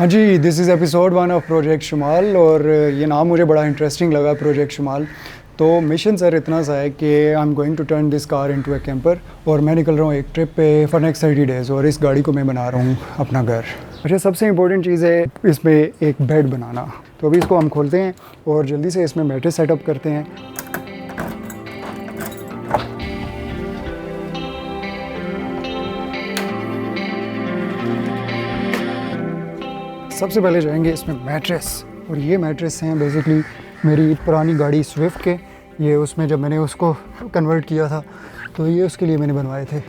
हाँ जी, this is episode 1 of project शुमाल और ये नाम मुझे बड़ा इंटरेस्टिंग लगा, प्रोजेक्ट शुमाल। तो मिशन सर इतना सा है कि I am going to turn this car into a camper और मैं निकल रहा हूँ एक ट्रिप पे फॉर नेक्स्ट 30 डेज़ और इस गाड़ी को मैं बना रहा हूँ अपना घर। अच्छा, सबसे इम्पोर्टेंट चीज़ है इसमें एक बेड बनाना। तो अभी इसको हम खोलते हैं और जल्दी से इसमें मैट्रेस सेटअप करते हैं। सबसे पहले जाएंगे इसमें मैट्रेस, और ये मैट्रेस हैं बेसिकली मेरी पुरानी गाड़ी स्विफ्ट के। ये उसमें जब मैंने उसको कन्वर्ट किया था तो ये उसके लिए मैंने बनवाए थे।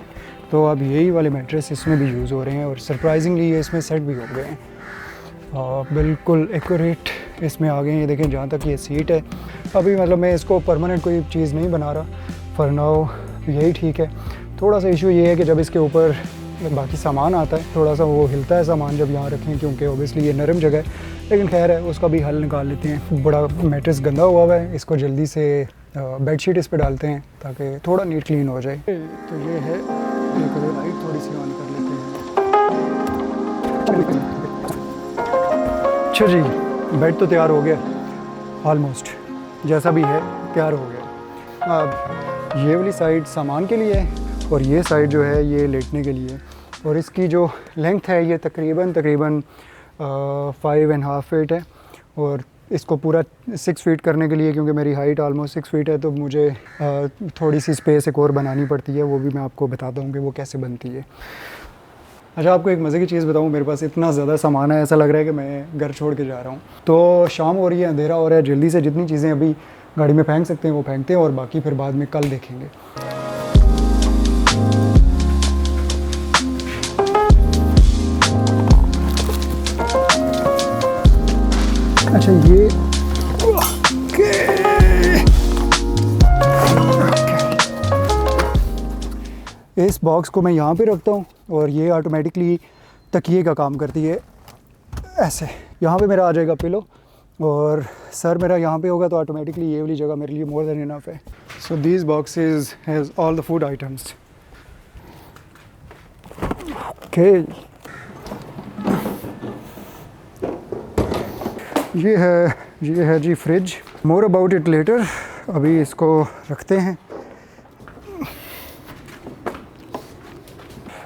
तो अब यही वाले मैट्रेस इसमें भी यूज़ हो रहे हैं और सरप्राइजिंगली ये इसमें सेट भी हो गए हैं और बिल्कुल एक्यूरेट इसमें आ गए हैं। ये देखें, जहाँ तक ये सीट है अभी मतलब मैं इसको परमानेंट कोई चीज़ नहीं बना रहा, फॉर नाउ यही ठीक है। थोड़ा सा इशू ये है कि जब इसके ऊपर बाकी सामान आता है थोड़ा सा वो हिलता है सामान जब यहाँ रखें, क्योंकि ओबियसली ये नरम जगह है, लेकिन खैर है उसका भी हल निकाल लेते हैं। बड़ा मैट्रेस गंदा हुआ है, इसको जल्दी से बेडशीट इस पे डालते हैं ताकि थोड़ा नीट क्लीन हो जाए। तो ये है, लाइट थोड़ी सी ऑन कर लेते हैं। अच्छा जी, बेड तो तैयार हो गया ऑलमोस्ट, जैसा भी है तैयार हो गया। अब ये वाली साइड सामान के लिए है और ये साइड जो है ये लेटने के लिए, और इसकी जो लेंथ है ये तकरीबन 5.5 फीट है। और इसको पूरा 6 फीट करने के लिए, क्योंकि मेरी हाइट ऑलमोस्ट 6 फीट है, तो मुझे थोड़ी सी स्पेस एक और बनानी पड़ती है। वो भी मैं आपको बताता हूँ कि वो कैसे बनती है। अच्छा, आपको एक मज़े की चीज़ बताऊँ, मेरे पास इतना ज़्यादा सामान है ऐसा लग रहा है कि मैं घर छोड़ के जा रहा हूँ। तो शाम हो रही है, अंधेरा हो रहा है, जल्दी से जितनी चीज़ें अभी गाड़ी में फेंक सकते हैं वो फेंकते हैं और बाकी फिर बाद में कल देखेंगे। अच्छा, ये इस बॉक्स को मैं यहाँ पे रखता हूँ और ये ऑटोमेटिकली तकिए का काम करती है। ऐसे यहाँ पे मेरा आ जाएगा पिलो और सर मेरा यहाँ पे होगा, तो ऑटोमेटिकली ये वाली जगह मेरे लिए मोर देन इनफ है। So these boxes has all the food items. Okay, ये है जी fridge. More about it later. अभी इसको रखते हैं।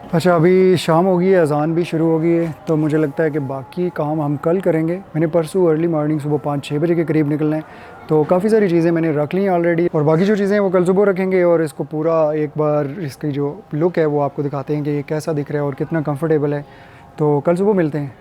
अच्छा, अभी शाम हो गई है, अजान भी शुरू हो गई है, तो मुझे लगता है कि बाकी काम हम कल करेंगे। मैंने परसों अर्ली मॉर्निंग सुबह 5-6 बजे के करीब निकलना है, तो काफ़ी सारी चीज़ें मैंने रख ली हैं ऑलरेडी, और बाकी जो चीज़ें हैं वो कल सुबह रखेंगे। और इसको पूरा एक बार इसकी जो लुक है वो आपको दिखाते हैं कि ये कैसा दिख रहा है और कितना कंफर्टेबल है। तो कल सुबह मिलते हैं।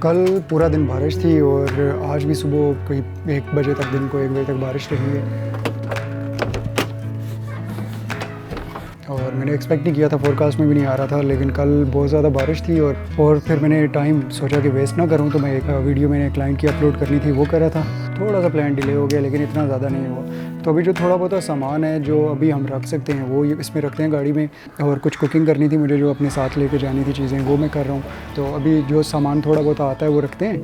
कल पूरा दिन बारिश थी और आज भी सुबह कोई 1 बजे तक, दिन को 1 बजे तक बारिश रही है। और मैंने एक्सपेक्ट नहीं किया था, फोरकास्ट में भी नहीं आ रहा था, लेकिन कल बहुत ज़्यादा बारिश थी। और फिर मैंने टाइम सोचा कि वेस्ट ना करूं, तो मैं एक वीडियो मैंने क्लाइंट की अपलोड करनी थी वो कर रहा था। थोड़ा सा प्लान डिले हो गया, लेकिन इतना ज़्यादा नहीं हुआ। तो अभी जो थोड़ा बहुत सामान है जो अभी हम रख सकते हैं वो इसमें रखते हैं गाड़ी में। और कुछ कुकिंग करनी थी मुझे, जो अपने साथ लेके जानी थी चीज़ें, वो मैं कर रहा हूँ। तो अभी जो सामान थोड़ा बहुत आता है वो रखते हैं।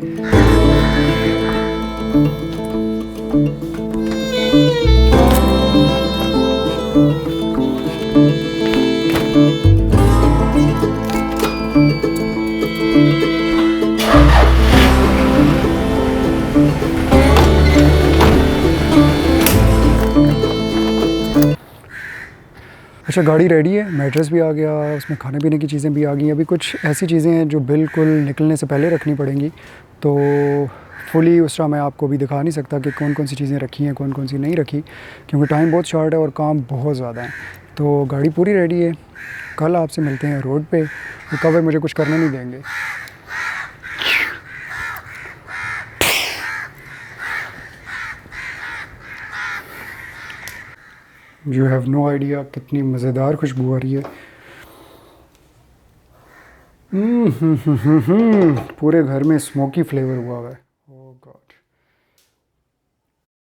अच्छा, गाड़ी रेडी है, मैट्रेस भी आ गया, उसमें खाने पीने की चीज़ें भी आ गई। अभी कुछ ऐसी चीज़ें हैं जो बिल्कुल निकलने से पहले रखनी पड़ेंगी, तो फुली उस तरह मैं आपको भी दिखा नहीं सकता कि कौन कौन सी चीज़ें रखी हैं, कौन कौन सी नहीं रखी, क्योंकि टाइम बहुत शॉर्ट है और काम बहुत ज़्यादा है। तो गाड़ी पूरी रेडी है, कल आपसे मिलते हैं रोड पे। कब मुझे कुछ करने नहीं देंगे। यू हैव नो आइडिया कितनी मज़ेदार खुशबू आ रही है। पूरे घर में स्मोकी फ्लेवर हुआ है।